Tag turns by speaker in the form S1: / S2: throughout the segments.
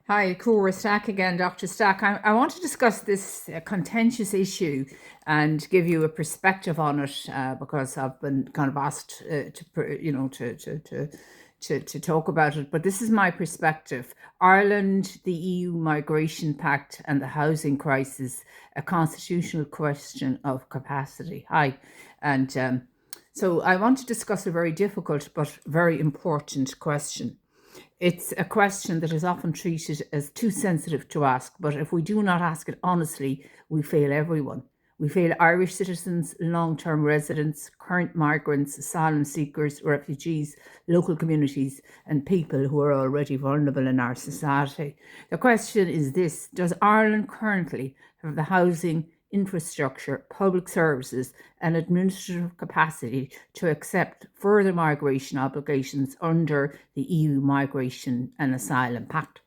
S1: Hi, Cora Stack again, Dr. Stack. I want to discuss this contentious issue and give you a perspective on it because I've been kind of asked to talk about it. But this is my perspective: Ireland, the EU migration pact, and the housing crisis, a constitutional question of capacity. Hi, and so I want to discuss a very difficult but very important question. It's a question that is often treated as too sensitive to ask, but if we do not ask it honestly, we fail everyone. We fail Irish citizens, long term residents, current migrants, asylum seekers, refugees, local communities, and people who are already vulnerable in our society. The question is this: does Ireland currently have the housing, infrastructure, public services, and administrative capacity to accept further migration obligations under the EU Migration and Asylum Pact?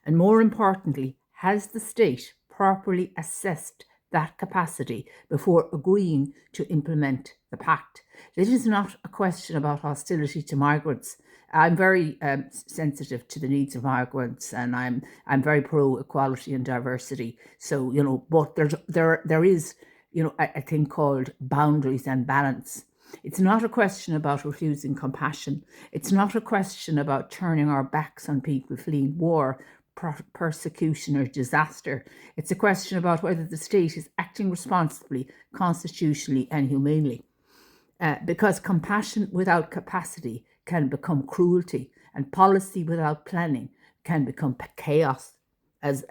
S1: And more importantly, has the state properly assessed that capacity before agreeing to implement the pact? This is not a question about hostility to migrants. I'm very sensitive to the needs of migrants, and I'm very pro equality and diversity. So but there is a thing called boundaries and balance. It's not a question about refusing compassion. It's not a question about turning our backs on people fleeing war, persecution, or disaster. It's a question about whether the state is acting responsibly, constitutionally, and humanely. Because compassion without capacity can become cruelty, and policy without planning can become chaos, as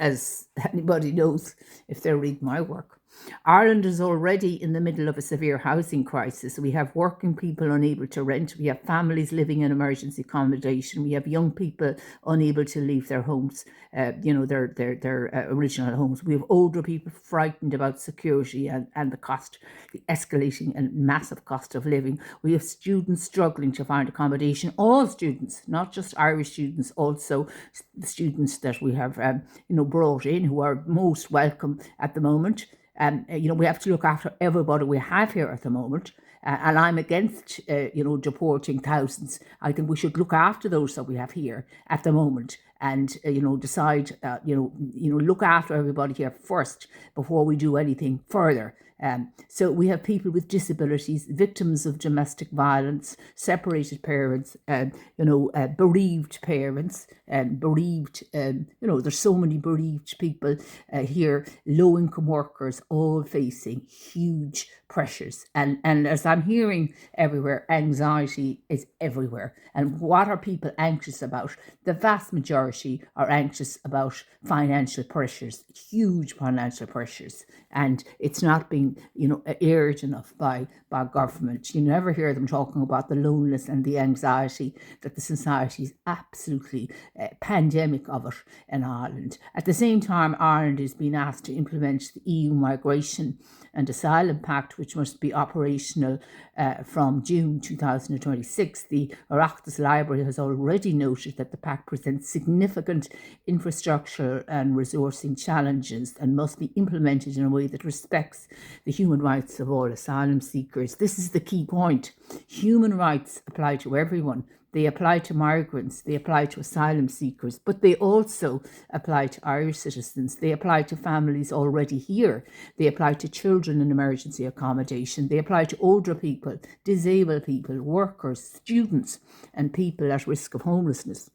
S1: anybody knows if they read my work. Ireland is already in the middle of a severe housing crisis. We have working people unable to rent. We have families living in emergency accommodation. We have young people unable to leave their homes, their original homes. We have older people frightened about security and the cost, the escalating and massive cost of living. We have students struggling to find accommodation. All students, not just Irish students, also the students that we have, brought in, who are most welcome at the moment. We have to look after everybody we have here at the moment. And I'm against, deporting thousands. I think we should look after those that we have here at the moment and, decide, look after everybody here first before we do anything further. So we have people with disabilities, victims of domestic violence, separated parents, bereaved parents, bereaved, there's so many bereaved people here, low income workers, all facing huge pressures. And as I'm hearing everywhere, anxiety is everywhere. And what are people anxious about? The vast majority are anxious about financial pressures, huge financial pressures. And it's not being, aired enough by government. You never hear them talking about the loneliness and the anxiety that the society is absolutely pandemic of it in Ireland. At the same time, Ireland is being asked to implement the EU Migration and Asylum Pact, which must be operational from June 2026. The Oireachtas Library has already noted that the pact presents significant infrastructure and resourcing challenges and must be implemented in a way that respects the human rights of all asylum seekers. This is the key point. Human rights apply to everyone. They apply to migrants, they apply to asylum seekers, but they also apply to Irish citizens. They apply to families already here. They apply to children in emergency accommodation. They apply to older people, disabled people, workers, students, and people at risk of homelessness.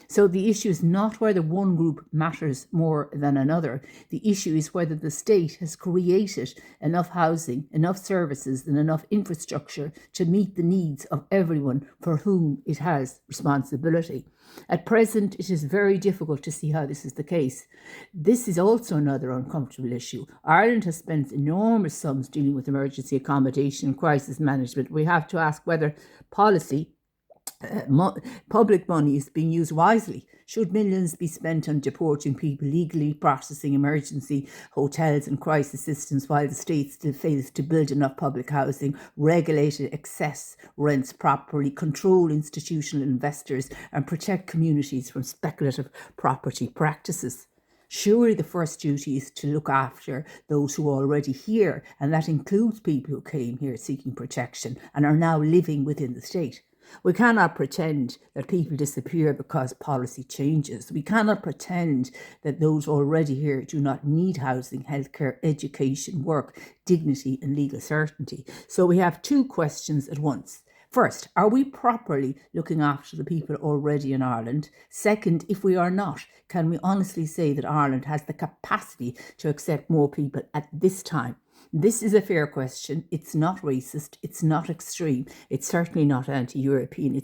S1: So the issue is not whether one group matters more than another. The issue is whether the state has created enough housing, enough services, and enough infrastructure to meet the needs of everyone for whom it has responsibility. At present, it is very difficult to see how this is the case. This is also another uncomfortable issue. Ireland has spent enormous sums dealing with emergency accommodation and crisis management. We have to ask whether policy, public money, is being used wisely. Should millions be spent on deporting people legally, processing emergency hotels and crisis systems while the state still fails to build enough public housing, regulate excess rents properly, control institutional investors, and protect communities from speculative property practices? Surely the first duty is to look after those who are already here, and that includes people who came here seeking protection and are now living within the state. We cannot pretend that people disappear because policy changes. We cannot pretend that those already here do not need housing, healthcare, education, work, dignity, and legal certainty. So we have two questions at once. First, are we properly looking after the people already in Ireland? Second, if we are not, can we honestly say that Ireland has the capacity to accept more people at this time? This is a fair question. It's not racist. It's not extreme. It's certainly not anti-European.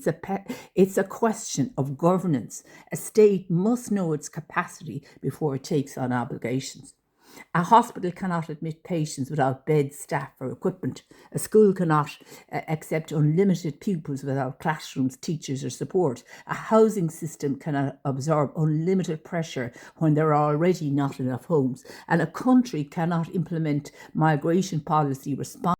S1: It's a question of governance. A state must know its capacity before it takes on obligations. A hospital cannot admit patients without beds, staff, or equipment. A school cannot accept unlimited pupils without classrooms, teachers, or support. A housing system cannot absorb unlimited pressure when there are already not enough homes. And a country cannot implement migration policy responsibly